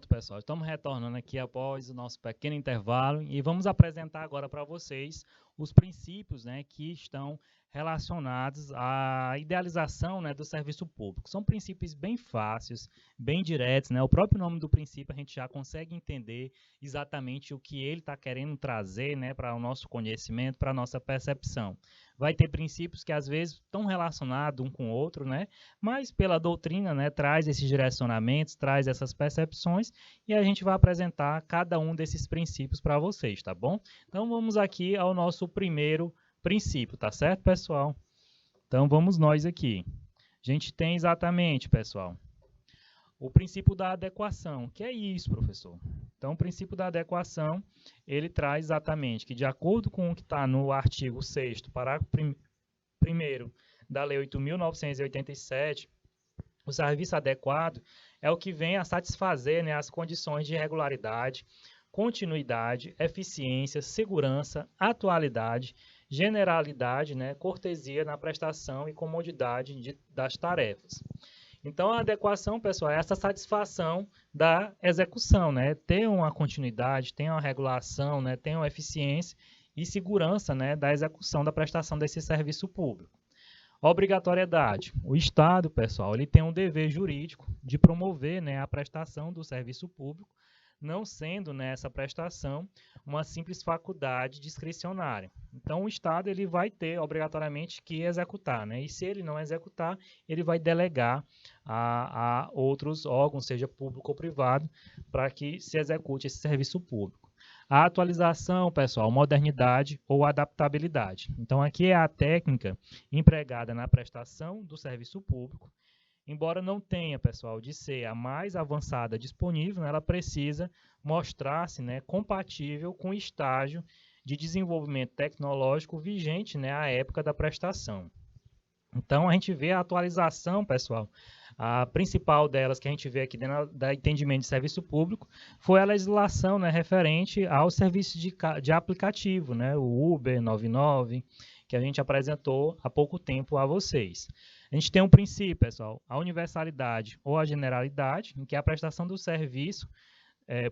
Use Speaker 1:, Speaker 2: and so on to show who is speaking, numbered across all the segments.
Speaker 1: pessoal, estamos retornando aqui após o nosso pequeno intervalo e vamos apresentar agora para vocês os princípios, né, que estão relacionados à idealização, né, do serviço público. São princípios bem fáceis, bem diretos, né? O próprio nome do princípio a gente já consegue entender exatamente o que ele está querendo trazer, né, para o nosso conhecimento, para a nossa percepção. Vai ter princípios que às vezes estão relacionados um com o outro, né? Mas pela doutrina, né, traz esses direcionamentos, traz essas percepções e a gente vai apresentar cada um desses princípios para vocês, tá bom? Então vamos aqui ao nosso primeiro princípio, tá certo, pessoal? Então vamos nós aqui. A gente tem exatamente, pessoal, o princípio da adequação. Que é isso, professor? Então o princípio da adequação, ele traz exatamente que de acordo com o que está no artigo 6º, parágrafo 1º da Lei 8.987, o serviço adequado é o que vem a satisfazer, né, as condições de regularidade, continuidade, eficiência, segurança, atualidade, generalidade, né, cortesia na prestação e comodidade das tarefas. Então, a adequação, pessoal, é essa satisfação da execução, né? Ter uma continuidade, ter uma regulação, né? Ter uma eficiência e segurança, né, da execução da prestação desse serviço público. Obrigatoriedade. O Estado, pessoal, ele tem um dever jurídico de promover, né, a prestação do serviço público, não sendo nessa prestação uma simples faculdade discricionária. Então, o Estado ele vai ter obrigatoriamente que executar, né? E se ele não executar, ele vai delegar a outros órgãos, seja público ou privado, para que se execute esse serviço público. A atualização, pessoal, modernidade ou adaptabilidade. Então, aqui é a técnica empregada na prestação do serviço público. Embora não tenha, pessoal, de ser a mais avançada disponível, né, ela precisa mostrar-se, né, compatível com o estágio de desenvolvimento tecnológico vigente, né, à época da prestação. Então, a gente vê a atualização, pessoal, a principal delas que a gente vê aqui dentro do entendimento de serviço público foi a legislação, né, referente ao serviço de aplicativo, né, o Uber 99, que a gente apresentou há pouco tempo a vocês. A gente tem um princípio, pessoal, a universalidade ou a generalidade, em que a prestação do serviço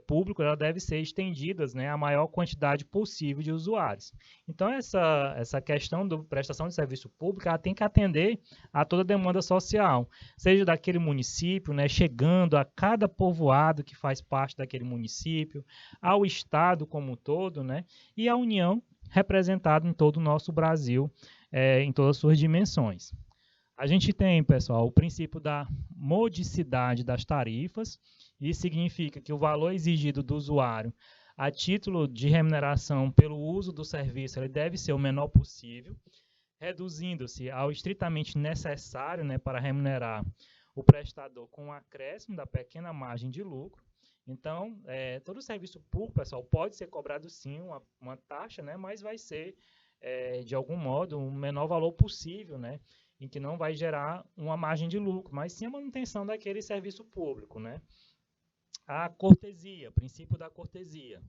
Speaker 1: público ela deve ser estendida, né, a maior quantidade possível de usuários. Então, essa questão da prestação de serviço público ela tem que atender a toda a demanda social, seja daquele município, né, chegando a cada povoado que faz parte daquele município, ao Estado como um todo, né, e à União representada em todo o nosso Brasil, em todas as suas dimensões. A gente tem, pessoal, o princípio da modicidade das tarifas. Isso significa que o valor exigido do usuário a título de remuneração pelo uso do serviço ele deve ser o menor possível, reduzindo-se ao estritamente necessário, né, para remunerar o prestador com o acréscimo da pequena margem de lucro. Então, todo serviço público, pessoal, pode ser cobrado sim uma taxa, né, mas vai ser, de algum modo, o menor valor possível, né, em que não vai gerar uma margem de lucro, mas sim a manutenção daquele serviço público, né? A cortesia, princípio da cortesia.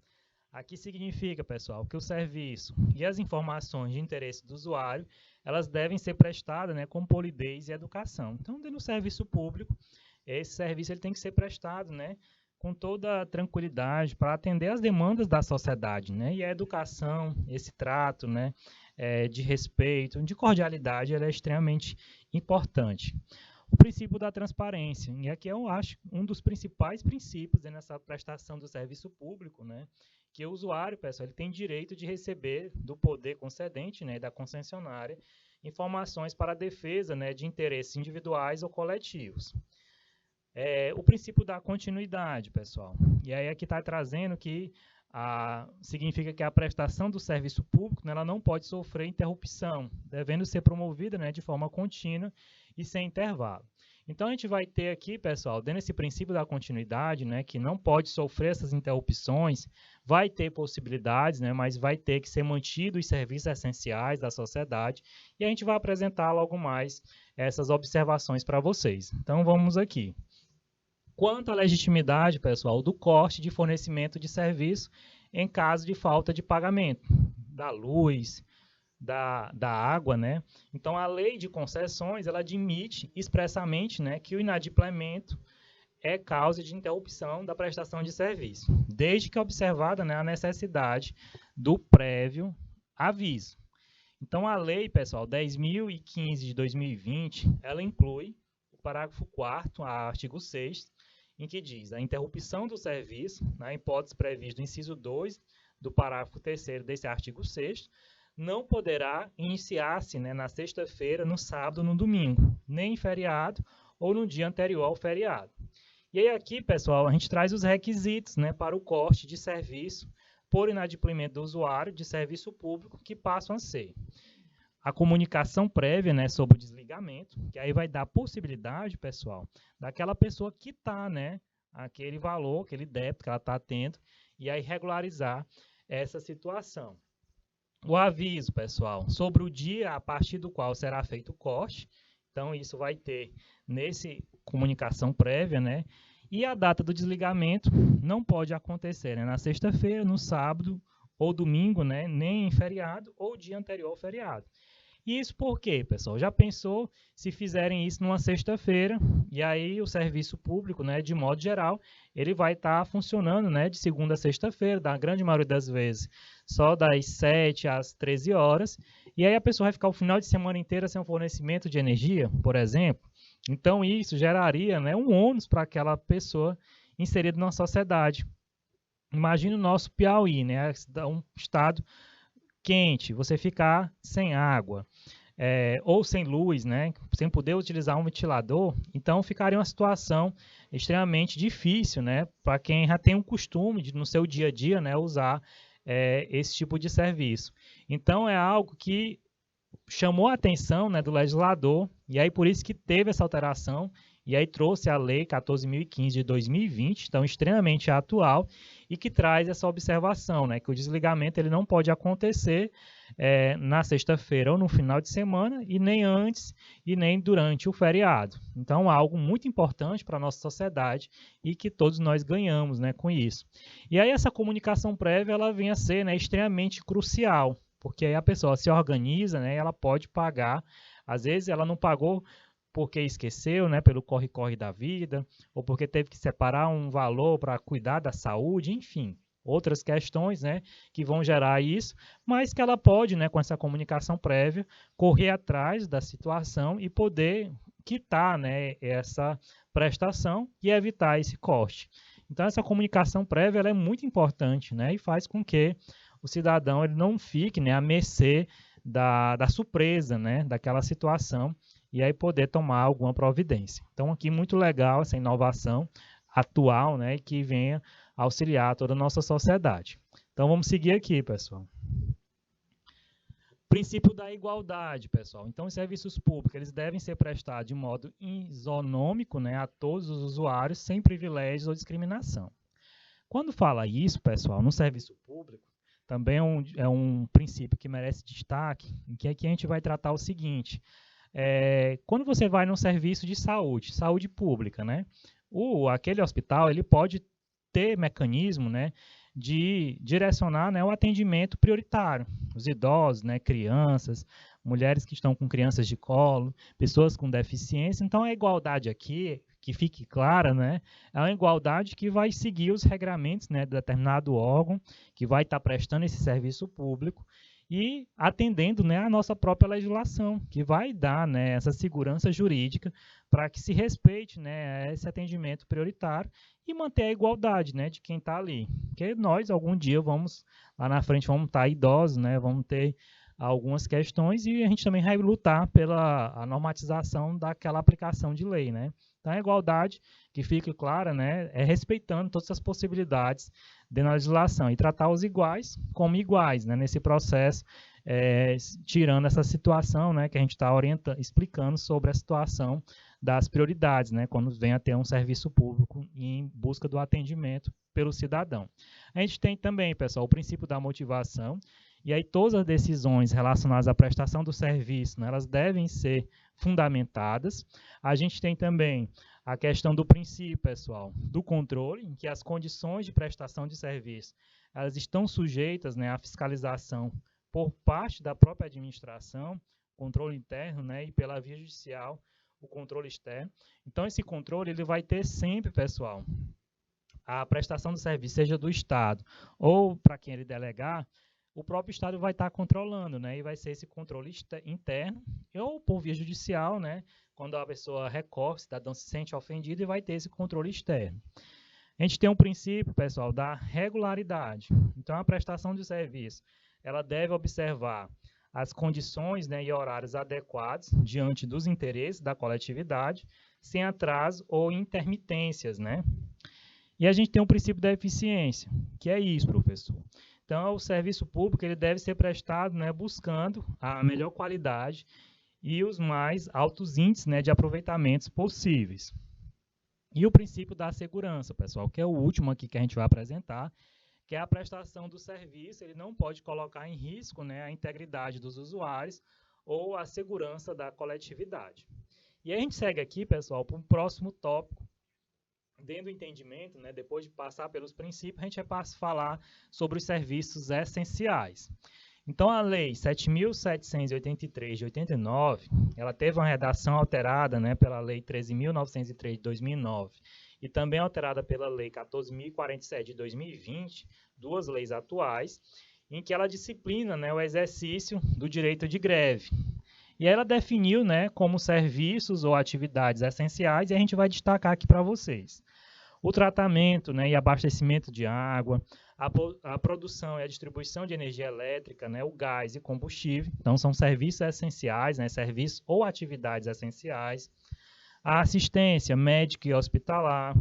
Speaker 1: Aqui significa, pessoal, que o serviço e as informações de interesse do usuário, elas devem ser prestadas, né, com polidez e educação. Então, dentro do serviço público, esse serviço ele tem que ser prestado, né, com toda a tranquilidade para atender às demandas da sociedade, né? E a educação, esse trato, né, de respeito, de cordialidade, ela é extremamente importante. O princípio da transparência, e aqui eu acho um dos principais princípios nessa prestação do serviço público, né, que o usuário, pessoal, ele tem direito de receber do poder concedente, né, da concessionária, informações para a defesa, né, de interesses individuais ou coletivos. O princípio da continuidade, pessoal, e aí aqui está trazendo que significa que a prestação do serviço público, né, ela não pode sofrer interrupção, devendo ser promovida, né, de forma contínua e sem intervalo. Então, a gente vai ter aqui, pessoal, dentro desse princípio da continuidade, né, que não pode sofrer essas interrupções, vai ter possibilidades, né, mas vai ter que ser mantido os serviços essenciais da sociedade, e a gente vai apresentar logo mais essas observações para vocês. Então, vamos aqui. Quanto à legitimidade, pessoal, do corte de fornecimento de serviço em caso de falta de pagamento da luz, da água, né? Então, a lei de concessões, ela admite expressamente, né, que o inadimplemento é causa de interrupção da prestação de serviço, desde que observada, né, a necessidade do prévio aviso. Então, a lei, pessoal, 10.015 de 2020, ela inclui o parágrafo 4º, artigo 6º, em que diz a interrupção do serviço, na hipótese prevista no inciso 2 do parágrafo 3º desse artigo 6º, não poderá iniciar-se, né, na sexta-feira, no sábado ou no domingo, nem em feriado ou no dia anterior ao feriado. E aí aqui, pessoal, a gente traz os requisitos, né, para o corte de serviço por inadimplemento do usuário de serviço público, que passam a ser a comunicação prévia, né, sobre o desligamento, que aí vai dar a possibilidade, pessoal, daquela pessoa quitar, né, aquele valor, aquele débito que ela está tendo, e aí regularizar essa situação. O aviso, pessoal, sobre o dia a partir do qual será feito o corte, então isso vai ter nesse comunicação prévia, né, e a data do desligamento não pode acontecer, né, na sexta-feira, no sábado ou domingo, né, nem em feriado ou dia anterior ao feriado. E isso por quê, pessoal? Já pensou se fizerem isso numa sexta-feira e aí o serviço público, né, de modo geral, ele vai estar funcionando, né, de segunda a sexta-feira, da grande maioria das vezes, só das 7 às 13 horas, e aí a pessoa vai ficar o final de semana inteira sem um fornecimento de energia, por exemplo. Então isso geraria, né, um ônus para aquela pessoa inserida na sociedade. Imagina o nosso Piauí, né, um estado quente, você ficar sem água, ou sem luz, né, sem poder utilizar um ventilador, então ficaria uma situação extremamente difícil, né, para quem já tem um costume de, no seu dia a dia, né, usar esse tipo de serviço. Então é algo que chamou a atenção, né, do legislador, e aí por isso que teve essa alteração, e aí trouxe a Lei 14.015 de 2020, então extremamente atual, e que traz essa observação, né, que o desligamento ele não pode acontecer na sexta-feira ou no final de semana, e nem antes e nem durante o feriado. Então, algo muito importante para a nossa sociedade e que todos nós ganhamos, né, com isso. E aí essa comunicação prévia ela vem a ser, né, extremamente crucial, porque aí a pessoa se organiza, né, ela pode pagar, às vezes ela não pagou porque esqueceu, né, pelo corre-corre da vida, ou porque teve que separar um valor para cuidar da saúde, enfim, outras questões, né, que vão gerar isso, mas que ela pode, né, com essa comunicação prévia, correr atrás da situação e poder quitar, né, essa prestação e evitar esse corte. Então, essa comunicação prévia ela é muito importante, né, e faz com que o cidadão ele não fique, né, à mercê da surpresa, né, daquela situação, e aí poder tomar alguma providência. Então, aqui muito legal essa inovação atual, né, que venha auxiliar toda a nossa sociedade. Então, vamos seguir aqui, pessoal. Princípio da igualdade, pessoal. Então, os serviços públicos eles devem ser prestados de modo isonômico, né, a todos os usuários, sem privilégios ou discriminação. Quando fala isso, pessoal, no serviço público, também é um princípio que merece destaque, em que aqui a gente vai tratar o seguinte: quando você vai num serviço de saúde pública, né, aquele hospital ele pode ter mecanismo, né, de direcionar, né, o atendimento prioritário, os idosos, né, crianças, mulheres que estão com crianças de colo, pessoas com deficiência. Então a igualdade aqui, que fique clara, né, é uma igualdade que vai seguir os regramentos, né, de determinado órgão que vai estar prestando esse serviço público e atendendo, né, a nossa própria legislação, que vai dar, né, essa segurança jurídica para que se respeite, né, esse atendimento prioritário e manter a igualdade, né, de quem está ali. Porque nós, algum dia, lá na frente, vamos estar idosos, né, vamos ter algumas questões e a gente também vai lutar pela normatização daquela aplicação de lei, né. Então, a igualdade, que fique clara, né, é respeitando todas as possibilidades da legislação e tratar os iguais como iguais, né, nesse processo, tirando essa situação, né, que a gente está explicando sobre a situação das prioridades, né, quando vem a ter um serviço público em busca do atendimento pelo cidadão. A gente tem também, pessoal, o princípio da motivação, e aí todas as decisões relacionadas à prestação do serviço, né, elas devem ser fundamentadas. A gente tem também a questão do princípio, pessoal, do controle, em que as condições de prestação de serviço elas estão sujeitas, né, à fiscalização por parte da própria administração, controle interno, né, e pela via judicial, o controle externo. Então, esse controle ele vai ter sempre, pessoal, a prestação do serviço, seja do Estado ou para quem ele delegar, o próprio Estado vai estar controlando, né? E vai ser esse controle interno ou por via judicial, né? Quando a pessoa recorre, o cidadão se sente ofendido e vai ter esse controle externo. A gente tem um princípio, pessoal, da regularidade. Então, a prestação de serviço, ela deve observar as condições, né, e horários adequados diante dos interesses da coletividade, sem atraso ou intermitências, né? E a gente tem um princípio da eficiência, que é isso, professor. Então, o serviço público ele deve ser prestado, né, buscando a melhor qualidade e os mais altos índices, né, de aproveitamentos possíveis. E o princípio da segurança, pessoal, que é o último aqui que a gente vai apresentar, que é a prestação do serviço, ele não pode colocar em risco, né, a integridade dos usuários ou a segurança da coletividade. E a gente segue aqui, pessoal, para o próximo tópico. Dentro do entendimento, né, depois de passar pelos princípios, a gente vai falar sobre os serviços essenciais. Então, a Lei 7.783 de 89, ela teve uma redação alterada, né, pela Lei 13.903 de 2009 e também alterada pela Lei 14.047 de 2020, duas leis atuais, em que ela disciplina, né, o exercício do direito de greve. E ela definiu, né, como serviços ou atividades essenciais, e a gente vai destacar aqui para vocês. O tratamento, né, e abastecimento de água, a produção e a distribuição de energia elétrica, né, o gás e combustível. Então, são serviços essenciais, né, serviços ou atividades essenciais. A assistência médica e hospitalar.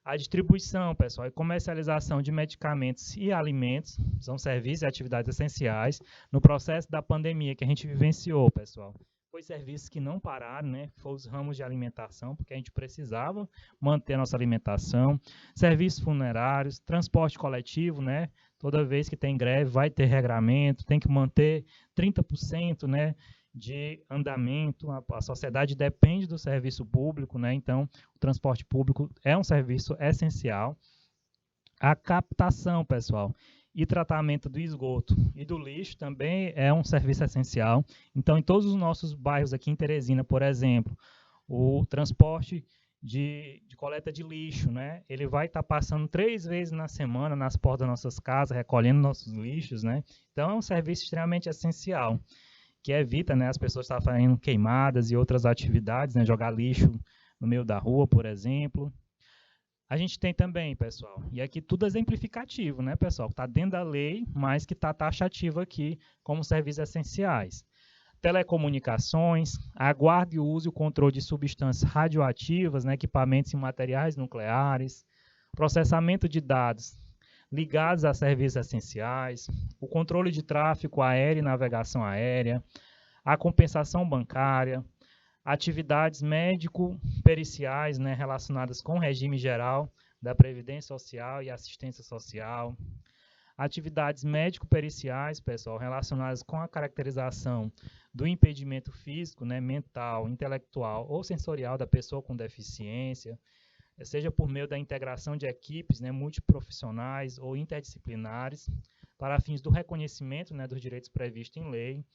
Speaker 1: A distribuição, pessoal, e comercialização de medicamentos e alimentos. São serviços e atividades essenciais. No processo da pandemia que a gente vivenciou, pessoal, foi serviços que não pararam, né? Foi os ramos de alimentação, porque a gente precisava manter a nossa alimentação. Serviços funerários, transporte coletivo, né? Toda vez que tem greve, vai ter regramento, tem que manter 30%, né, de andamento. A sociedade depende do serviço público, né? Então, o transporte público é um serviço essencial. A captação, pessoal, e tratamento do esgoto e do lixo também é um serviço essencial. Então, em todos os nossos bairros aqui em Teresina, por exemplo, o transporte de coleta de lixo, né? Ele vai estar passando 3 vezes na semana nas portas das nossas casas, recolhendo nossos lixos, né? Então, é um serviço extremamente essencial, que evita, né, as pessoas estarem fazendo queimadas e outras atividades, né? Jogar lixo no meio da rua, por exemplo. A gente tem também, pessoal, e aqui tudo exemplificativo, né, pessoal? Está dentro da lei, mas que está taxativo aqui como serviços essenciais. Telecomunicações, a guarda e uso e o controle de substâncias radioativas, né, equipamentos e materiais nucleares, processamento de dados ligados a serviços essenciais, o controle de tráfego aéreo e navegação aérea, a compensação bancária, atividades médico-periciais, né, relacionadas com o regime geral da Previdência Social e Assistência Social. Atividades médico-periciais, pessoal, relacionadas com a caracterização do impedimento físico, né, mental, intelectual ou sensorial da pessoa com deficiência, seja por meio da integração de equipes, né, multiprofissionais ou interdisciplinares, para fins do reconhecimento, né, dos direitos previstos em lei.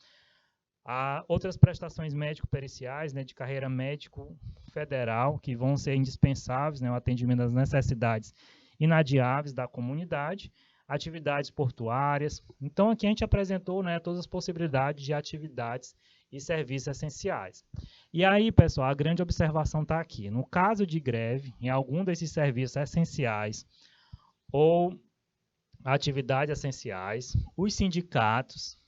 Speaker 1: Há outras prestações médico-periciais, né, de carreira médico-federal, que vão ser indispensáveis, né, o atendimento das necessidades inadiáveis da comunidade, atividades portuárias. Então, aqui a gente apresentou, né, todas as possibilidades de atividades e serviços essenciais. E aí, pessoal, a grande observação está aqui. No caso de greve, em algum desses serviços essenciais ou atividades essenciais, os sindicatos,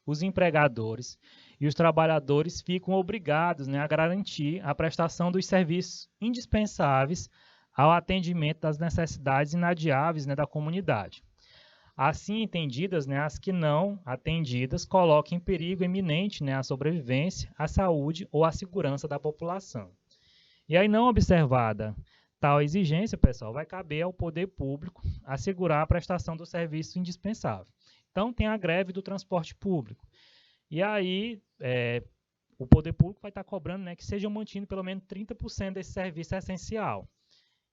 Speaker 1: os empregadores e os trabalhadores ficam obrigados, né, a garantir a prestação dos serviços indispensáveis ao atendimento das necessidades inadiáveis, né, da comunidade. Assim entendidas, né, as que não atendidas colocam em perigo iminente, né, a sobrevivência, a saúde ou a segurança da população. E aí, não observada tal exigência, pessoal, vai caber ao poder público assegurar a prestação do serviço indispensável. Então, tem a greve do transporte público. E aí, o poder público vai estar cobrando, né, que seja mantido pelo menos 30% desse serviço essencial.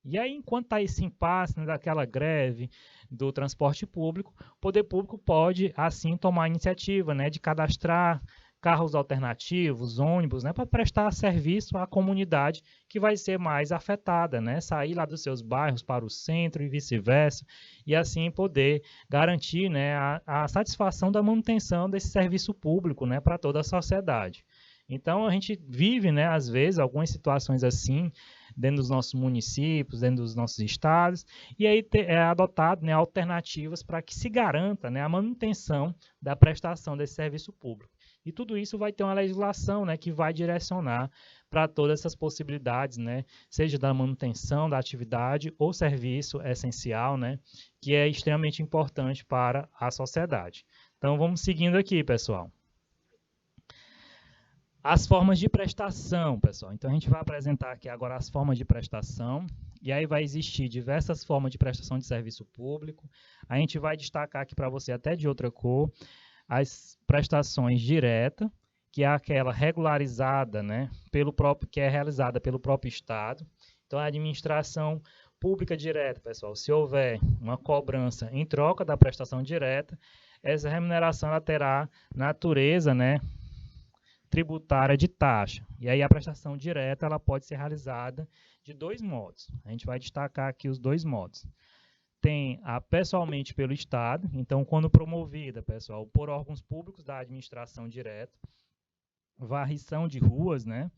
Speaker 1: E aí, enquanto está esse impasse, né, daquela greve do transporte público, o poder público pode, assim, tomar a iniciativa, né, de cadastrar carros alternativos, ônibus, né, para prestar serviço à comunidade que vai ser mais afetada, né, sair lá dos seus bairros para o centro e vice-versa, e assim poder garantir, né, a satisfação da manutenção desse serviço público, né, para toda a sociedade. Então, a gente vive, né, às vezes, algumas situações assim, dentro dos nossos municípios, dentro dos nossos estados, e aí é adotado, né, alternativas para que se garanta, né, a manutenção da prestação desse serviço público. E tudo isso vai ter uma legislação, né, que vai direcionar para todas essas possibilidades, né, seja da manutenção da atividade ou serviço essencial, né, que é extremamente importante para a sociedade. Então, vamos seguindo aqui, pessoal. As formas de prestação, pessoal. Então, a gente vai apresentar aqui agora as formas de prestação. E aí vai existir diversas formas de prestação de serviço público. A gente vai destacar aqui para você até de outra cor as prestações diretas, que é aquela regularizada, né, que é realizada pelo próprio Estado. Então, a administração pública direta, pessoal, se houver uma cobrança em troca da prestação direta, essa remuneração ela terá natureza, né, tributária de taxa. E aí a prestação direta ela pode ser realizada de dois modos. A gente vai destacar aqui os dois modos. Tem a pessoalmente pelo Estado, então quando promovida, pessoal, por órgãos públicos da administração direta, varrição de ruas, né?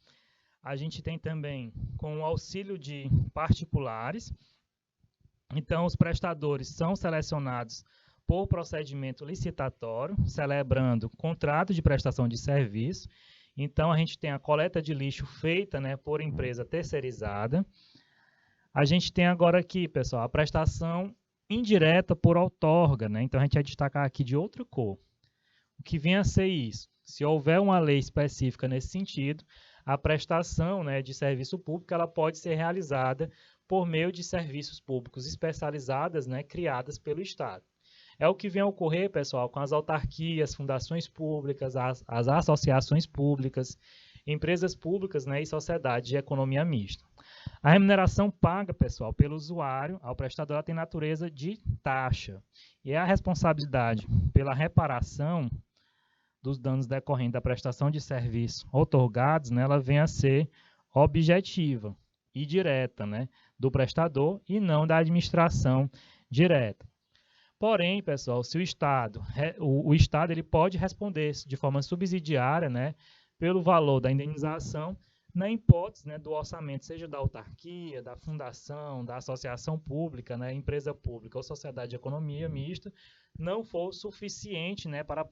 Speaker 1: A gente tem também com o auxílio de particulares. Então os prestadores são selecionados por procedimento licitatório, celebrando contrato de prestação de serviço. Então a gente tem a coleta de lixo feita, né, por empresa terceirizada. A gente tem agora aqui, pessoal, a prestação indireta por outorga, né? Então a gente vai destacar aqui de outra cor. O que vem a ser isso? Se houver uma lei específica nesse sentido, a prestação, né, de serviço público ela pode ser realizada por meio de serviços públicos especializadas, né, criadas pelo Estado. É o que vem a ocorrer, pessoal, com as autarquias, fundações públicas, as associações públicas, empresas públicas, né, e sociedades de economia mista. A remuneração paga, pessoal, pelo usuário ao prestador ela tem natureza de taxa. E a responsabilidade pela reparação dos danos decorrentes da prestação de serviço outorgados, né, ela vem a ser objetiva e direta, né, do prestador e não da administração direta. Porém, pessoal, se o Estado ele pode responder de forma subsidiária, né, pelo valor da indenização, na hipótese, né, do orçamento, seja da autarquia, da fundação, da associação pública, né, empresa pública ou sociedade de economia mista, não for suficiente, né, para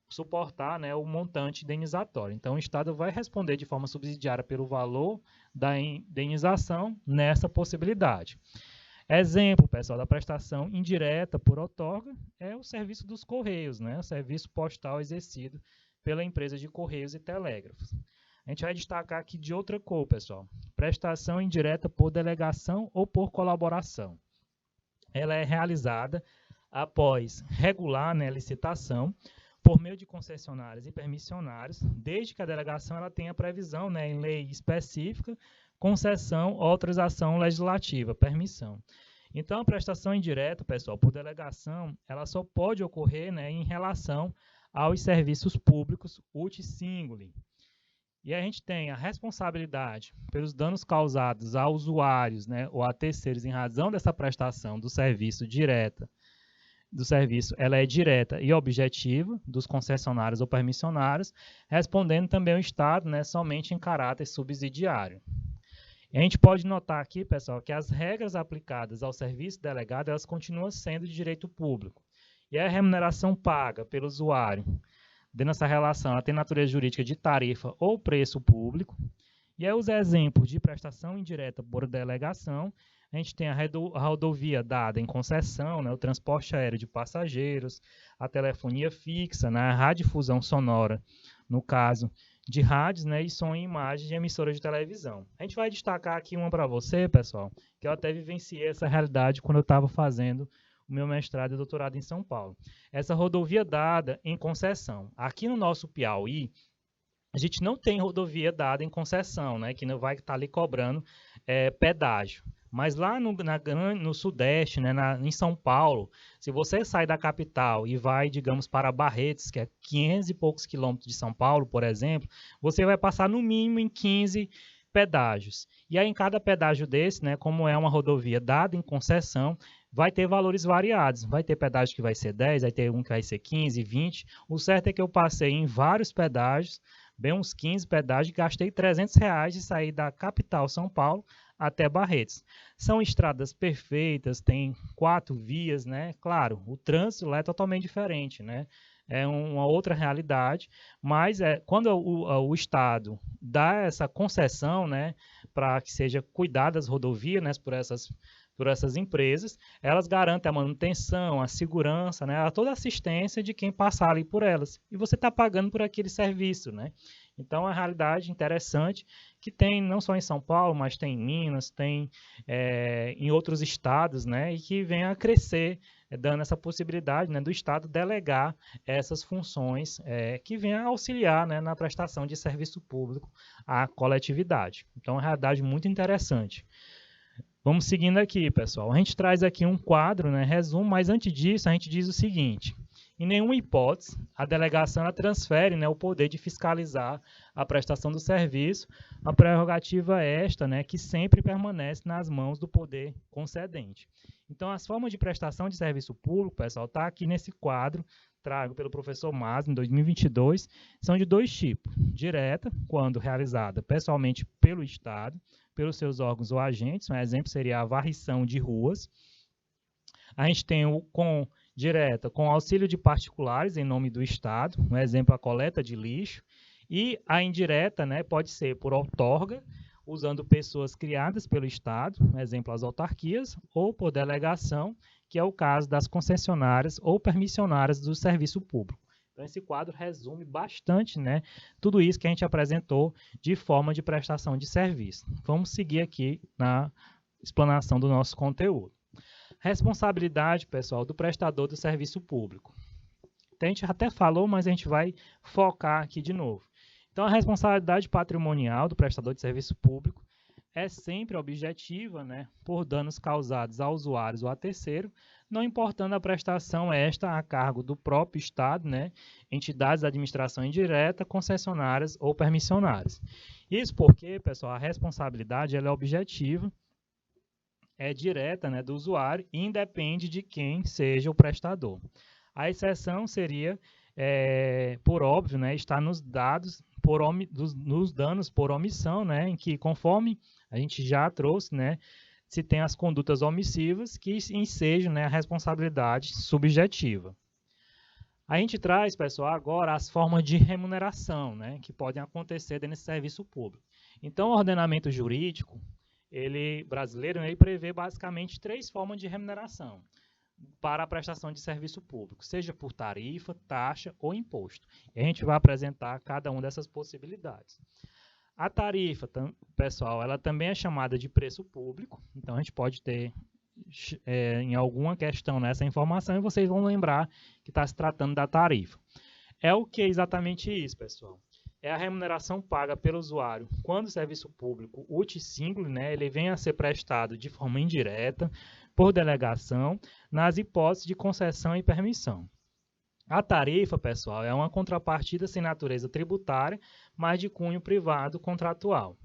Speaker 1: suportar, né, o montante indenizatório. Então, o Estado vai responder de forma subsidiária pelo valor da indenização nessa possibilidade. Exemplo, pessoal, da prestação indireta por outorga é o serviço dos Correios, né, o serviço postal exercido pela empresa de Correios e Telégrafos. A gente vai destacar aqui de outra cor, pessoal. Prestação indireta por delegação ou por colaboração. Ela é realizada após regular, né, licitação por meio de concessionários e permissionários, desde que a delegação ela tenha previsão, né, em lei específica, concessão ou autorização legislativa, permissão. Então, a prestação indireta, pessoal, por delegação, ela só pode ocorrer, né, em relação aos serviços públicos uti singuli. E a gente tem a responsabilidade pelos danos causados a usuários, né, ou a terceiros em razão dessa prestação do serviço direta, ela é direta e objetiva dos concessionários ou permissionários, respondendo também o Estado, né, somente em caráter subsidiário. E a gente pode notar aqui, pessoal, que as regras aplicadas ao serviço delegado, elas continuam sendo de direito público. E a remuneração paga pelo usuário, dentro dessa relação, ela tem natureza jurídica de tarifa ou preço público. E aí os exemplos de prestação indireta por delegação, a gente tem a rodovia dada em concessão, né, o transporte aéreo de passageiros, a telefonia fixa, né, a radiodifusão sonora, no caso de rádios, né, e som e imagem de emissoras de televisão. A gente vai destacar aqui uma para você, pessoal, que eu até vivenciei essa realidade quando eu estava fazendo o meu mestrado e doutorado em São Paulo. Essa rodovia dada em concessão. Aqui no nosso Piauí, a gente não tem rodovia dada em concessão, né, que não vai estar ali cobrando pedágio. Mas lá no Sudeste, né, em São Paulo, se você sai da capital e vai, digamos, para Barretos, que é 500 e poucos quilômetros de São Paulo, por exemplo, você vai passar no mínimo em 15 pedágios. E aí, em cada pedágio desse, né, como é uma rodovia dada em concessão, vai ter valores variados. Vai ter pedágio que vai ser 10, vai ter um que vai ser 15, 20. O certo é que eu passei em vários pedágios, bem uns 15 pedágios, gastei R$300 e saí da capital São Paulo até Barretos. São estradas perfeitas, tem 4 vias, né? Claro, o trânsito lá é totalmente diferente, né? É uma outra realidade, mas quando o Estado dá essa concessão, né, para que seja cuidada as rodovias, né, por essas empresas, elas garantem a manutenção, a segurança, né, toda a assistência de quem passar ali por elas. E você está pagando por aquele serviço, né? Então, é uma realidade interessante que tem não só em São Paulo, mas tem em Minas, tem em outros estados, né, e que vem a crescer, dando essa possibilidade, né, do Estado delegar essas funções que vêm a auxiliar, né, na prestação de serviço público à coletividade. Então, é uma realidade muito interessante. Vamos seguindo aqui, pessoal. A gente traz aqui um quadro, né, resumo, mas antes disso a gente diz o seguinte: em nenhuma hipótese a delegação ela transfere, né, o poder de fiscalizar a prestação do serviço. A prerrogativa é esta, né, que sempre permanece nas mãos do poder concedente. Então, as formas de prestação de serviço público, pessoal, está aqui nesse quadro, trago pelo professor Mas, em 2022, são de 2 tipos. Direta, quando realizada pessoalmente pelo Estado, pelos seus órgãos ou agentes. Um exemplo seria a varrição de ruas. A gente tem o direta, com auxílio de particulares em nome do Estado. Um exemplo, a coleta de lixo. E a indireta, né, pode ser por outorga, usando pessoas criadas pelo Estado, um exemplo, as autarquias, ou por delegação, que é o caso das concessionárias ou permissionárias do serviço público. Então, esse quadro resume bastante, né, tudo isso que a gente apresentou de forma de prestação de serviço. Vamos seguir aqui na explanação do nosso conteúdo. Responsabilidade, pessoal, do prestador do serviço público. Então, a gente até falou, mas a gente vai focar aqui de novo. Então, a responsabilidade patrimonial do prestador de serviço público é sempre objetiva, né, por danos causados a usuários ou a terceiro, não importando a prestação esta a cargo do próprio Estado, né, entidades da administração indireta, concessionárias ou permissionárias. Isso porque, pessoal, a responsabilidade ela é objetiva, é direta, né, do usuário e independe de quem seja o prestador. A exceção seria, por óbvio, né, está nos dados nos danos por omissão, né, em que, conforme a gente já trouxe, né, se tem as condutas omissivas que ensejam, né, a responsabilidade subjetiva. A gente traz, pessoal, agora as formas de remuneração, né, que podem acontecer dentro desse serviço público. Então, o ordenamento jurídico brasileiro prevê basicamente 3 formas de remuneração para a prestação de serviço público, seja por tarifa, taxa ou imposto. E a gente vai apresentar cada uma dessas possibilidades. A tarifa, pessoal, ela também é chamada de preço público, então a gente pode ter em alguma questão nessa informação e vocês vão lembrar que está se tratando da tarifa. É o que é exatamente isso, pessoal? É a remuneração paga pelo usuário quando o serviço público uti singulo, né, ele vem a ser prestado de forma indireta, por delegação, nas hipóteses de concessão e permissão. A tarifa, pessoal, é uma contrapartida sem natureza tributária, mas de cunho privado contratual.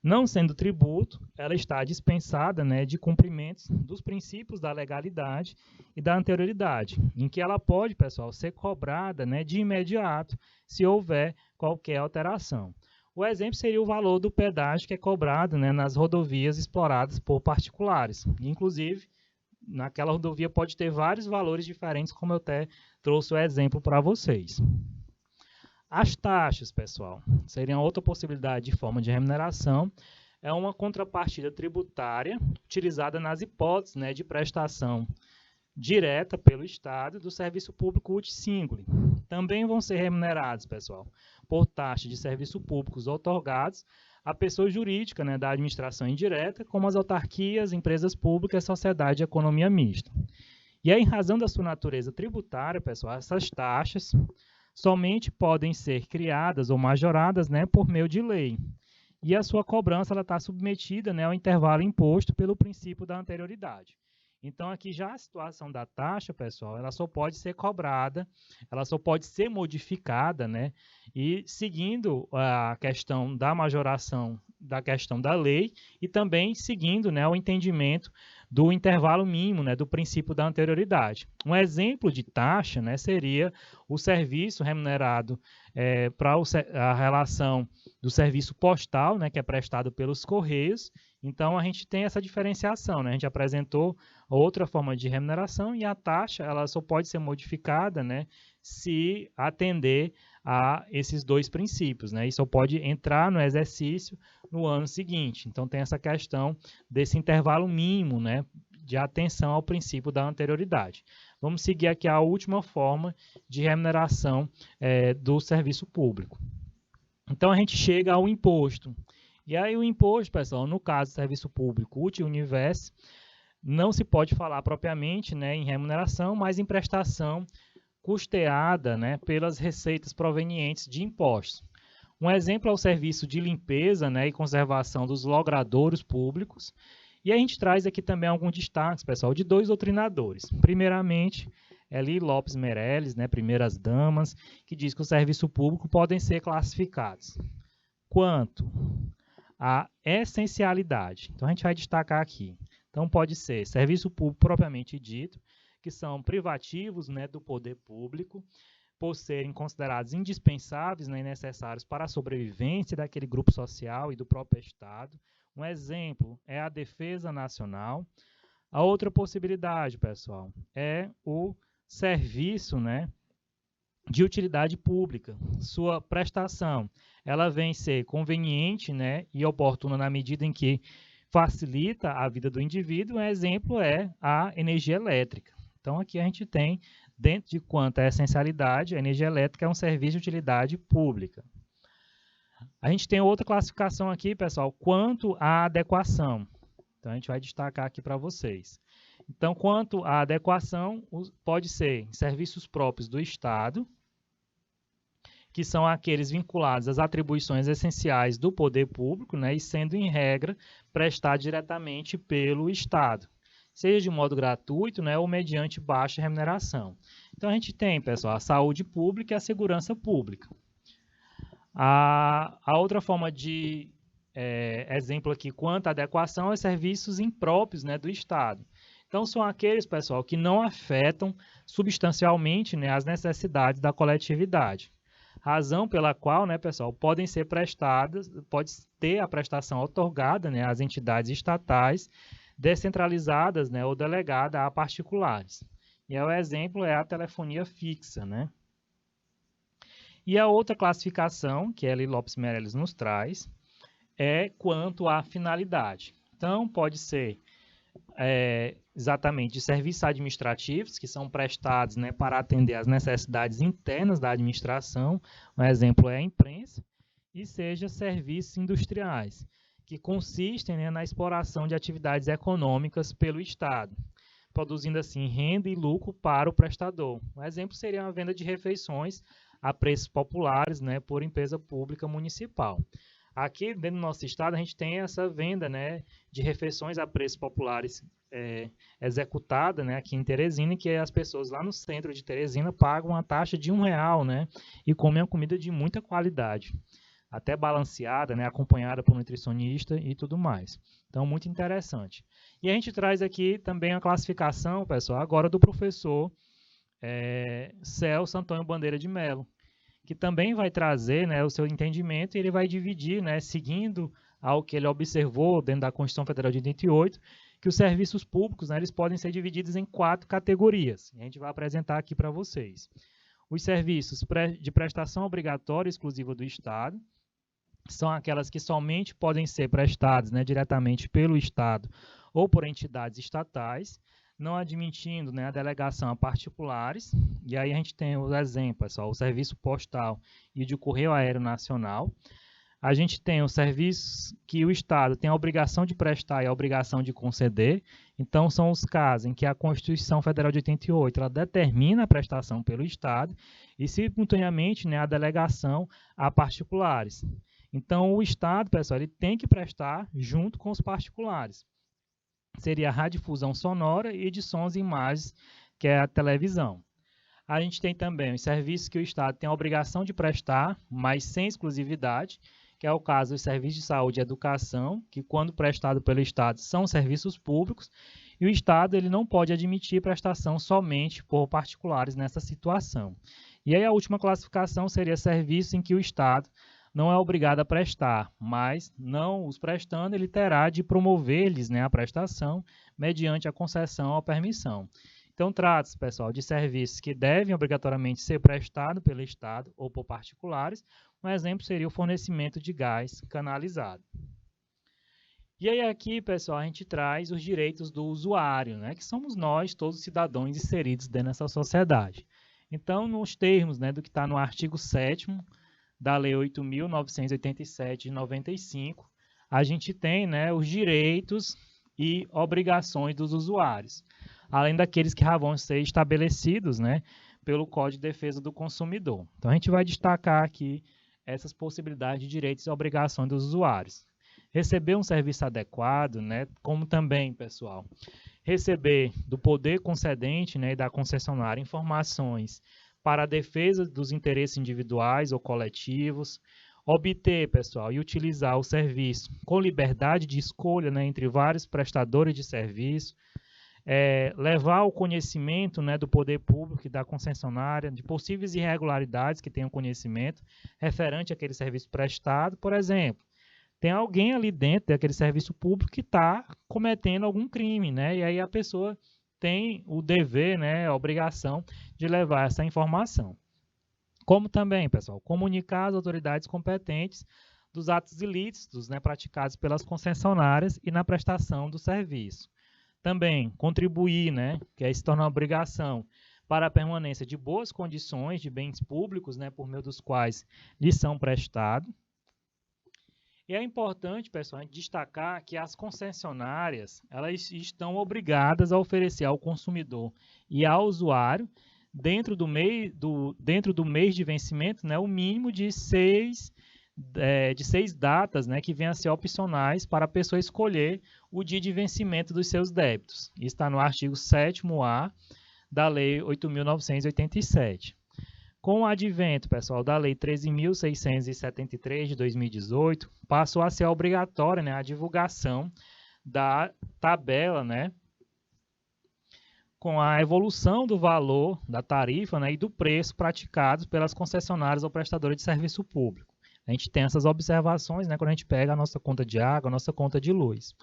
Speaker 1: Não sendo tributo, ela está dispensada, né, de cumprimentos dos princípios da legalidade e da anterioridade, em que ela pode, pessoal, ser cobrada, né, de imediato, se houver qualquer alteração. O exemplo seria o valor do pedágio que é cobrado, né, nas rodovias exploradas por particulares. Inclusive, naquela rodovia pode ter vários valores diferentes, como eu até trouxe o exemplo para vocês. As taxas, pessoal, seriam outra possibilidade de forma de remuneração. É uma contrapartida tributária utilizada nas hipóteses, né, de prestação direta pelo Estado do serviço público uti singulo. Também vão ser remunerados, pessoal, por taxa de serviço públicos outorgados a pessoa jurídica, né, da administração indireta, como as autarquias, empresas públicas e sociedade de economia mista. E aí, em razão da sua natureza tributária, pessoal, essas taxas somente podem ser criadas ou majoradas, né, por meio de lei. e a sua cobrança está submetida, né, ao intervalo imposto pelo princípio da anterioridade. Então, aqui já a situação da taxa, pessoal, ela só pode ser cobrada, ela só pode ser modificada, né, e seguindo a questão da majoração da questão da lei e também seguindo, né, o entendimento do intervalo mínimo, né, do princípio da anterioridade. Um exemplo de taxa, né, seria o serviço remunerado para a relação do serviço postal, né, que é prestado pelos Correios. Então, a gente tem essa diferenciação, né? A gente apresentou outra forma de remuneração e a taxa ela só pode ser modificada, né, se atender a esses dois princípios, né? E só pode entrar no exercício no ano seguinte. Então, tem essa questão desse intervalo mínimo, né, de atenção ao princípio da anterioridade. Vamos seguir aqui a última forma de remuneração do serviço público. Então, a gente chega ao imposto. E aí o imposto, pessoal, no caso do serviço público útil universo, não se pode falar propriamente, né, em remuneração, mas em prestação custeada, né, pelas receitas provenientes de impostos. Um exemplo é o serviço de limpeza, né, e conservação dos logradouros públicos. E a gente traz aqui também alguns destaques, pessoal, de dois doutrinadores. Primeiramente, Eli Lopes Meirelles, né, primeiras damas, que diz que o serviço público podem ser classificados quanto a essencialidade. Então, a gente vai destacar aqui. Então, pode ser serviço público propriamente dito, que são privativos, né, do poder público, por serem considerados indispensáveis, né, e necessários para a sobrevivência daquele grupo social e do próprio Estado. Um exemplo é a defesa nacional. A outra possibilidade, pessoal, é o serviço, né, de utilidade pública. Sua prestação, ela vem ser conveniente, né, e oportuna na medida em que facilita a vida do indivíduo. Um exemplo é a energia elétrica. Então, aqui a gente tem, dentro de quanto à essencialidade, a energia elétrica é um serviço de utilidade pública. A gente tem outra classificação aqui, pessoal, quanto à adequação. Então, a gente vai destacar aqui para vocês. Então, quanto à adequação, pode ser em serviços próprios do Estado, que são aqueles vinculados às atribuições essenciais do poder público, né, e sendo, em regra, prestado diretamente pelo Estado, seja de modo gratuito, né, ou mediante baixa remuneração. Então, a gente tem, pessoal, a saúde pública e a segurança pública. A outra forma de exemplo aqui, quanto à adequação, é serviços impróprios, né, do Estado. Então, são aqueles, pessoal, que não afetam substancialmente, né, as necessidades da coletividade. Razão pela qual, né, pessoal, podem ser prestadas, pode ter a prestação otorgada, né, às entidades estatais, descentralizadas, né, ou delegada a particulares. E o exemplo é a telefonia fixa, né? E a outra classificação, que Eli Lopes Meirelles nos traz, é quanto à finalidade. Então, pode ser exatamente de serviços administrativos, que são prestados, né, para atender às necessidades internas da administração, um exemplo é a imprensa, e seja serviços industriais, que consistem, né, na exploração de atividades econômicas pelo Estado, produzindo assim renda e lucro para o prestador. Um exemplo seria a venda de refeições a preços populares, né, por empresa pública municipal. Aqui dentro do nosso estado a gente tem essa venda, né, de refeições a preços populares executada, né, aqui em Teresina, que as pessoas lá no centro de Teresina pagam uma taxa de R$1, né, e comem a comida de muita qualidade, até balanceada, né, acompanhada por nutricionista e tudo mais. Então, muito interessante. E a gente traz aqui também a classificação, pessoal, agora do professor Celso Antônio Bandeira de Mello, que também vai trazer, né, o seu entendimento, e ele vai dividir, né, seguindo ao que ele observou dentro da Constituição Federal de 88, que os serviços públicos, né, eles podem ser divididos em 4 categorias. E a gente vai apresentar aqui para vocês. Os serviços de prestação obrigatória exclusiva do Estado, são aquelas que somente podem ser prestadas, né, diretamente pelo Estado ou por entidades estatais, não admitindo, né, a delegação a particulares. E aí a gente tem os exemplos, pessoal, o serviço postal e de correio aéreo nacional. A gente tem os serviços que o Estado tem a obrigação de prestar e a obrigação de conceder. Então, são os casos em que a Constituição Federal de 88 ela determina a prestação pelo Estado e, simultaneamente, né, a delegação a particulares. Então, o Estado, pessoal, ele tem que prestar junto com os particulares. Seria a radiodifusão sonora e de sons e imagens, que é a televisão. A gente tem também os serviços que o Estado tem a obrigação de prestar, mas sem exclusividade, que é o caso dos serviços de saúde e educação, que quando prestado pelo Estado são serviços públicos, e o Estado ele não pode admitir prestação somente por particulares nessa situação. E aí a última classificação seria serviços em que o Estado não é obrigado a prestar, mas não os prestando, ele terá de promover-lhes, né, a prestação mediante a concessão ou permissão. Então, trata-se, pessoal, de serviços que devem obrigatoriamente ser prestados pelo Estado ou por particulares. Um exemplo seria o fornecimento de gás canalizado. E aí aqui, pessoal, a gente traz os direitos do usuário, né, que somos nós, todos os cidadãos inseridos dentro dessa sociedade. Então, nos termos, né, do que está no artigo 7º da Lei 8.987 de 95, a gente tem, né, os direitos e obrigações dos usuários, além daqueles que vão ser estabelecidos, né, pelo Código de Defesa do Consumidor. Então, a gente vai destacar aqui essas possibilidades de direitos e obrigações dos usuários. Receber um serviço adequado, né, como também, pessoal, receber do poder concedente, né, e da concessionária informações para a defesa dos interesses individuais ou coletivos, obter, pessoal, e utilizar o serviço com liberdade de escolha, né, entre vários prestadores de serviço, levar ao conhecimento, né, do poder público e da concessionária de possíveis irregularidades que tenham conhecimento referente àquele serviço prestado. Por exemplo, tem alguém ali dentro daquele serviço público que está cometendo algum crime, né, e aí a pessoa tem o dever, né, a obrigação de levar essa informação. Como também, pessoal, comunicar às autoridades competentes dos atos ilícitos, né, praticados pelas concessionárias e na prestação do serviço. Também contribuir, né, que aí se torna uma obrigação, para a permanência de boas condições de bens públicos, né, por meio dos quais lhes são prestados. E é importante, pessoal, destacar que as concessionárias elas estão obrigadas a oferecer ao consumidor e ao usuário, dentro do mês de vencimento, né, o mínimo de seis datas, né, que venham a ser opcionais para a pessoa escolher o dia de vencimento dos seus débitos. Isso está no artigo 7º-A da Lei 8.987. Com o advento, pessoal, da Lei 13.673 de 2018, passou a ser obrigatória, né, a divulgação da tabela, né, com a evolução do valor da tarifa, né, e do preço praticados pelas concessionárias ou prestadores de serviço público. A gente tem essas observações, né, quando a gente pega a nossa conta de água, a nossa conta de luz.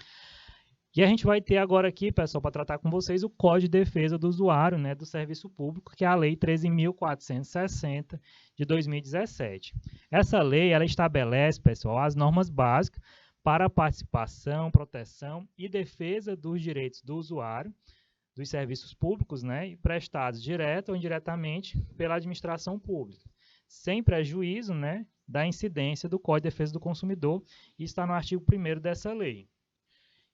Speaker 1: E a gente vai ter agora aqui, pessoal, para tratar com vocês o Código de Defesa do Usuário, né, do Serviço Público, que é a Lei 13.460 de 2017. Essa lei ela estabelece, pessoal, as normas básicas para a participação, proteção e defesa dos direitos do usuário dos serviços públicos, né, prestados direta ou indiretamente pela administração pública, sem prejuízo, né, da incidência do Código de Defesa do Consumidor, e está no artigo 1º dessa lei.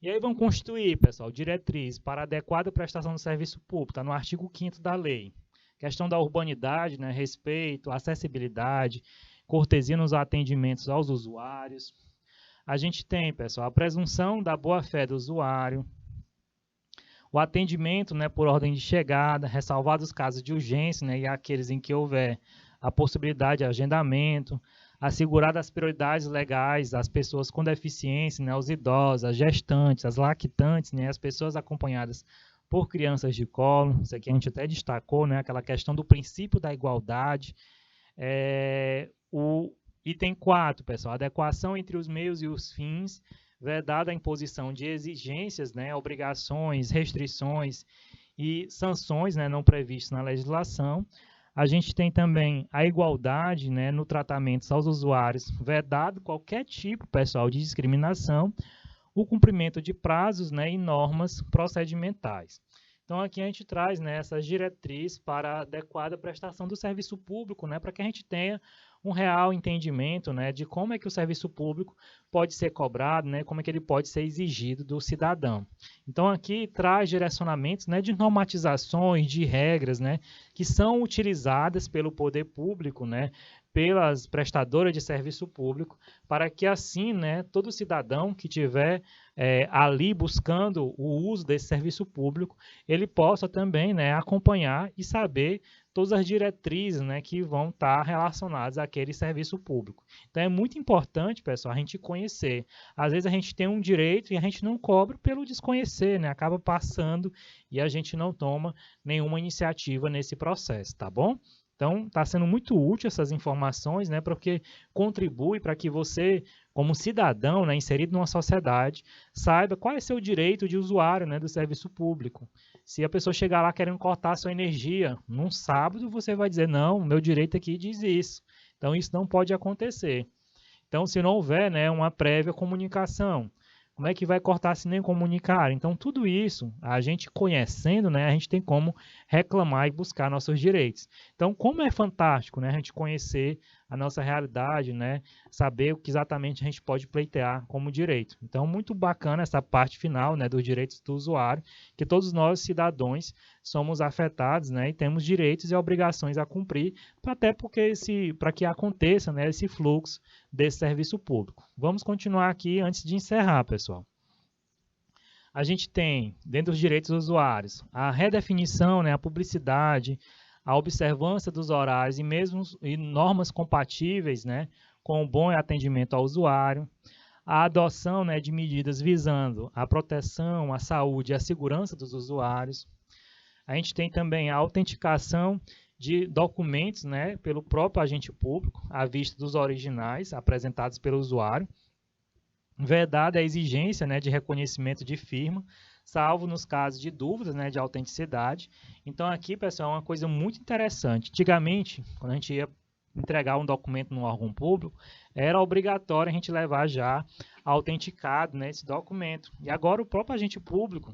Speaker 1: E aí vamos constituir, pessoal, diretriz para adequada prestação do serviço público, está no artigo 5º da lei. Questão da urbanidade, né, respeito, acessibilidade, cortesia nos atendimentos aos usuários. A gente tem, pessoal, a presunção da boa-fé do usuário, o atendimento, né, por ordem de chegada, ressalvados os casos de urgência, né, e aqueles em que houver a possibilidade de agendamento, asseguradas as prioridades legais às pessoas com deficiência, né, aos idosos, às gestantes, às lactantes, né, as pessoas acompanhadas por crianças de colo. Isso aqui a gente até destacou, né, aquela questão do princípio da igualdade. O item 4, pessoal, adequação entre os meios e os fins, vedada a imposição de exigências, né, obrigações, restrições e sanções, né, não previstas na legislação. A gente tem também a igualdade, né, no tratamento aos usuários, vedado qualquer tipo, pessoal, de discriminação, o cumprimento de prazos, né, e normas procedimentais. Então, aqui a gente traz, né, essas diretrizes para a adequada prestação do serviço público, né, para que a gente tenha um real entendimento, né, de como é que o serviço público pode ser cobrado, né, como é que ele pode ser exigido do cidadão. Então aqui traz direcionamentos, né, de normatizações, de regras, né, que são utilizadas pelo poder público, né, pelas prestadoras de serviço público, para que assim, né, todo cidadão que tiver ali buscando o uso desse serviço público, ele possa também, né, acompanhar e saber todas as diretrizes, né, que vão estar relacionadas àquele serviço público. Então é muito importante, pessoal, a gente conhecer. Às vezes a gente tem um direito e a gente não cobra pelo desconhecer, né? Acaba passando e a gente não toma nenhuma iniciativa nesse processo, tá bom? Então, está sendo muito útil essas informações, né, porque contribui para que você, como cidadão, né, inserido numa sociedade, saiba qual é seu direito de usuário, né, do serviço público. Se a pessoa chegar lá querendo cortar a sua energia num sábado, você vai dizer, não, o meu direito aqui diz isso. Então, isso não pode acontecer. Então, se não houver, né, uma prévia comunicação, como é que vai cortar se nem comunicar? Então, tudo isso, a gente conhecendo, né, a gente tem como reclamar e buscar nossos direitos. Então, como é fantástico, né, a gente conhecer a nossa realidade, né, saber o que exatamente a gente pode pleitear como direito. Então, muito bacana essa parte final, né, dos direitos do usuário, que todos nós, cidadãos, somos afetados, né, e temos direitos e obrigações a cumprir, até porque para que aconteça, né, esse fluxo desse serviço público. Vamos continuar aqui antes de encerrar, pessoal. A gente tem, dentro dos direitos dos usuários, a redefinição, né, a publicidade, a observância dos horários e normas compatíveis, né, com o bom atendimento ao usuário, a adoção, né, de medidas visando a proteção, a saúde e a segurança dos usuários. A gente tem também a autenticação de documentos, né, pelo próprio agente público, à vista dos originais apresentados pelo usuário, vedada a exigência, né, de reconhecimento de firma, salvo nos casos de dúvidas, né, de autenticidade. Então aqui, pessoal, é uma coisa muito interessante. Antigamente, quando a gente ia entregar um documento no órgão público, era obrigatório a gente levar já autenticado, né, esse documento. E agora o próprio agente público,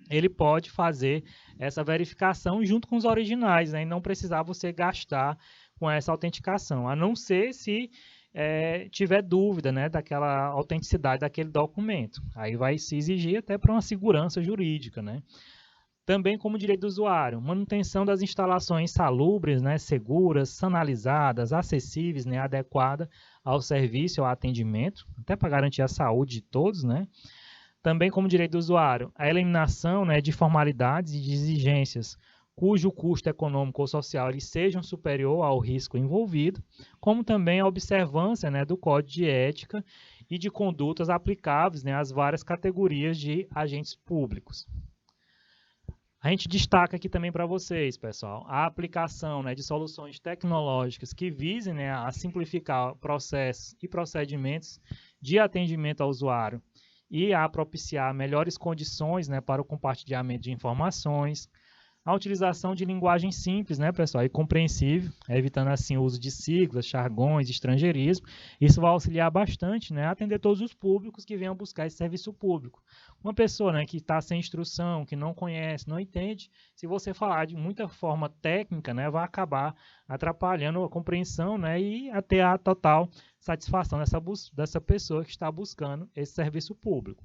Speaker 1: ele pode fazer essa verificação junto com os originais, né, e não precisar você gastar com essa autenticação, a não ser se tiver dúvida, né, daquela autenticidade daquele documento. Aí vai se exigir até para uma segurança jurídica, né. Também como direito do usuário, manutenção das instalações salubres, né, seguras, sanalizadas, acessíveis, né, adequada ao serviço, ao atendimento, até para garantir a saúde de todos, né. Também como direito do usuário, a eliminação, né, de formalidades e de exigências cujo custo econômico ou social ele seja superior ao risco envolvido, como também a observância, né, do Código de Ética e de condutas aplicáveis, né, às várias categorias de agentes públicos. A gente destaca aqui também para vocês, pessoal, a aplicação, né, de soluções tecnológicas que visem, né, a simplificar processos e procedimentos de atendimento ao usuário e a propiciar melhores condições, né, para o compartilhamento de informações, a utilização de linguagem simples, né, pessoal, e compreensível, evitando assim o uso de siglas, jargões, estrangeirismo. Isso vai auxiliar bastante, né, a atender todos os públicos que venham buscar esse serviço público. Uma pessoa, né, que está sem instrução, que não conhece, não entende, se você falar de muita forma técnica, né, vai acabar atrapalhando a compreensão, né, e até a total satisfação dessa pessoa que está buscando esse serviço público.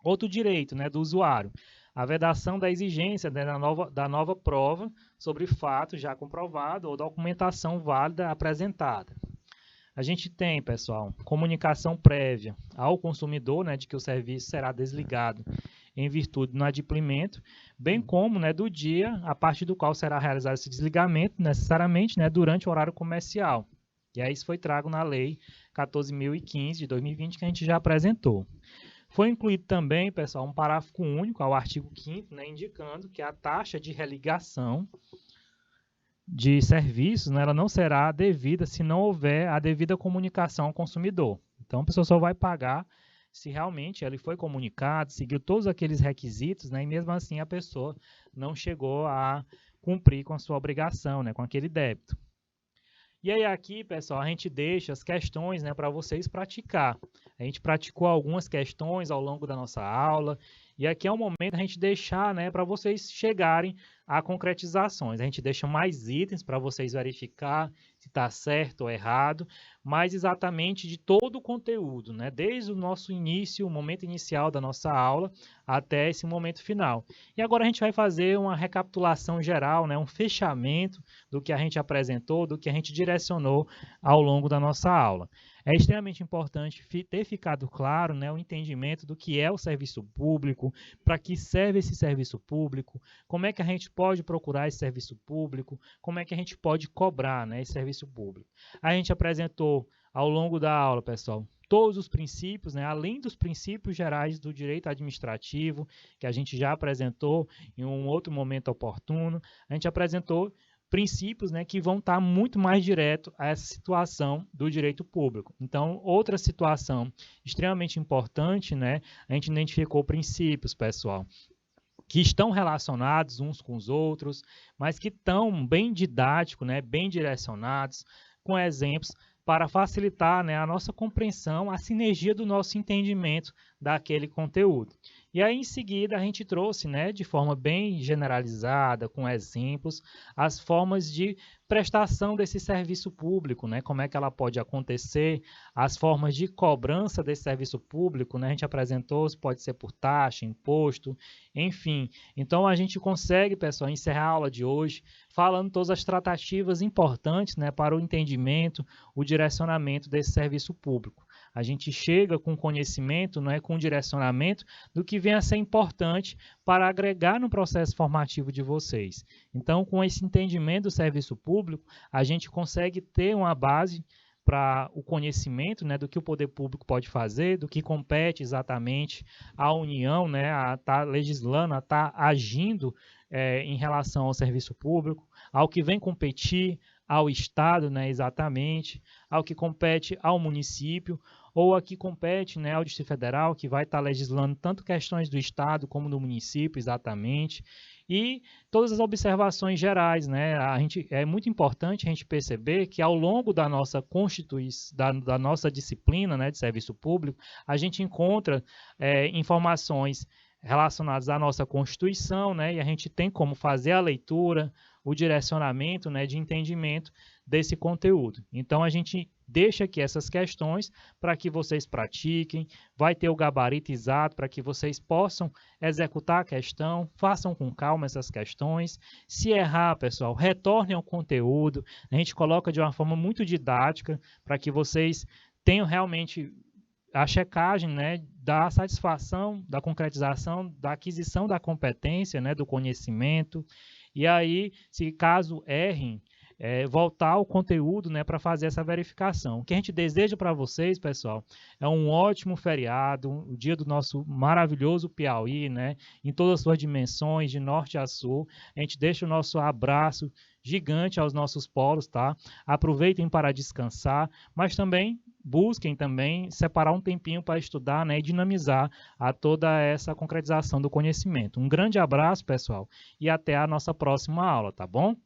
Speaker 1: Outro direito, né, do usuário, a vedação da exigência, né, da nova prova sobre fato já comprovado ou documentação válida apresentada. A gente tem, pessoal, comunicação prévia ao consumidor, né, de que o serviço será desligado em virtude do inadimplemento, bem como, né, do dia a partir do qual será realizado esse desligamento, necessariamente, né, durante o horário comercial. E aí isso foi trago na Lei 14.015 de 2020 que a gente já apresentou. Foi incluído também, pessoal, um parágrafo único ao artigo 5º, né, indicando que a taxa de religação de serviços, né, ela não será devida se não houver a devida comunicação ao consumidor. Então, a pessoa só vai pagar se realmente ele foi comunicado, seguiu todos aqueles requisitos, né, e mesmo assim a pessoa não chegou a cumprir com a sua obrigação, né, com aquele débito. E aí aqui, pessoal, a gente deixa as questões, né, para vocês praticar. A gente praticou algumas questões ao longo da nossa aula, e aqui é o momento da gente deixar, né, para vocês chegarem a concretizações. A gente deixa mais itens para vocês verificar se está certo ou errado, mas exatamente de todo o conteúdo, né? Desde o nosso início, o momento inicial da nossa aula, até esse momento final. E agora a gente vai fazer uma recapitulação geral, né? Um fechamento do que a gente apresentou, do que a gente direcionou ao longo da nossa aula. É extremamente importante ter ficado claro, né, o entendimento do que é o serviço público, para que serve esse serviço público, como é que a gente pode procurar esse serviço público, como é que a gente pode cobrar, né, esse serviço público. A gente apresentou ao longo da aula, pessoal, todos os princípios, né, além dos princípios gerais do direito administrativo, que a gente já apresentou em um outro momento oportuno, a gente apresentou princípios, né, que vão estar muito mais direto a essa situação do direito público. Então, outra situação extremamente importante, né, a gente identificou princípios, pessoal, que estão relacionados uns com os outros, mas que estão bem didáticos, né, bem direcionados, com exemplos, para facilitar, né, a nossa compreensão, a sinergia do nosso entendimento daquele conteúdo. E aí, em seguida, a gente trouxe, né, de forma bem generalizada, com exemplos, as formas de prestação desse serviço público, né, como é que ela pode acontecer, as formas de cobrança desse serviço público, né, a gente apresentou, pode ser por taxa, imposto, enfim. Então, a gente consegue, pessoal, encerrar a aula de hoje falando todas as tratativas importantes, né, para o entendimento, o direcionamento desse serviço público. A gente chega com conhecimento, não é, com direcionamento do que vem a ser importante para agregar no processo formativo de vocês. Então, com esse entendimento do serviço público, a gente consegue ter uma base para o conhecimento, né, do que o poder público pode fazer, do que compete exatamente à União, né, a estar legislando, a estar agindo em relação ao serviço público, ao que vem competir ao Estado, né, exatamente, ao que compete ao município, ou a que compete, né, ao Distrito Federal, que vai estar legislando tanto questões do Estado como do município, exatamente, e todas as observações gerais, né, é muito importante a gente perceber que ao longo da nossa constituição, da nossa disciplina, né, de serviço público, a gente encontra informações relacionadas à nossa Constituição, né, e a gente tem como fazer a leitura, o direcionamento, né, de entendimento desse conteúdo. Então, a gente deixa aqui essas questões para que vocês pratiquem, vai ter o gabarito exato para que vocês possam executar a questão, façam com calma essas questões. Se errar, pessoal, retornem ao conteúdo, a gente coloca de uma forma muito didática para que vocês tenham realmente a checagem, né, da satisfação, da concretização, da aquisição da competência, né, do conhecimento. E aí, se caso errem, voltar ao conteúdo, né, para fazer essa verificação. O que a gente deseja para vocês, pessoal, é um ótimo feriado, o dia do nosso maravilhoso Piauí, né, em todas as suas dimensões, de norte a sul. A gente deixa o nosso abraço gigante aos nossos polos, tá? Aproveitem para descansar, mas também busquem também separar um tempinho para estudar, né, e dinamizar a toda essa concretização do conhecimento. Um grande abraço, pessoal, e até a nossa próxima aula, tá bom?